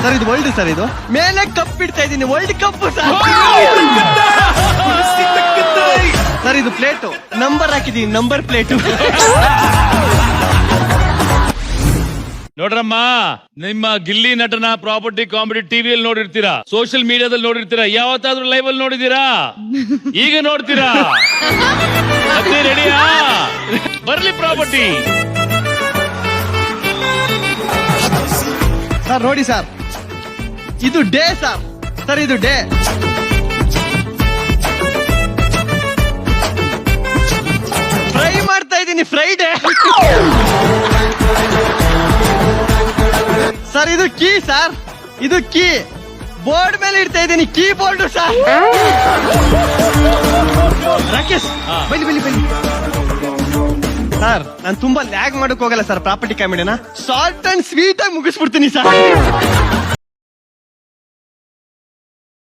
Sir ಇದು world sir, ಇದು ಮೇಲೆ ಕಪ್ ಇಡ್ತಾ ಇದ್ದೀನಿ, ವರ್ಲ್ಡ್ ಕಪ್ ಸರ್. ಸರ್ ಇದು ಪ್ಲೇಟು, ನಂಬರ್ ಹಾಕಿದೀನಿ, ನಂಬರ್ ಪ್ಲೇಟು. ನೋಡ್ರಮ್ಮ, ನಿಮ್ಮ ಗಿಲ್ಲಿ ನಟನ ಪ್ರಾಪರ್ಟಿ ಕಾಮಿಡಿ ಟಿವಿಯಲ್ಲಿ ನೋಡಿರ್ತೀರಾ, ಸೋಷಿಯಲ್ ಮೀಡಿಯಾದಲ್ಲಿ ನೋಡಿರ್ತೀರಾ, ಯಾವತ್ತಾದ್ರೂ ಲೈವ್ ಅಲ್ಲಿ ನೋಡಿದೀರಾ? ಈಗ ನೋಡ್ತೀರಾ? ರೆಡಿಯಾ? ಬರ್ಲಿ ಪ್ರಾಪರ್ಟಿ. ಸರ್ ನೋಡಿ ಸರ್, ಇದು ಡೇ ಸರ್. ಸರ್ ಇದು ಡೇ. ಫ್ರೈ ಮಾಡ್ತಾ ಇದ್ದೀನಿ, ಫ್ರೈಡೇ. ಸರ್ ಇದು ಕೀ ಸರ್, ಇದು ಕೀ ಬೋರ್ಡ್ ಮೇಲೆ ಇಡ್ತಾ ಇದ್ದೀನಿ, ಕೀ ಬೋರ್ಡ್ ಸರ್. ರಾಕೇಶ್ ಬನ್ನಿ ಬನ್ನಿ ಬನ್ನಿ ಸರ್. ನಾನು ತುಂಬಾ ಲ್ಯಾಗ್ ಮಾಡಕ್ ಹೋಗಲ್ಲ ಸರ್ ಪ್ರಾಪರ್ಟಿ ಕಾಮಿಡಿನ, ಶಾರ್ಟ್ ಅಂಡ್ ಸ್ವೀಟ್ ಆಗಿ ಮುಗಿಸ್ಬಿಡ್ತೀನಿ ಸರ್.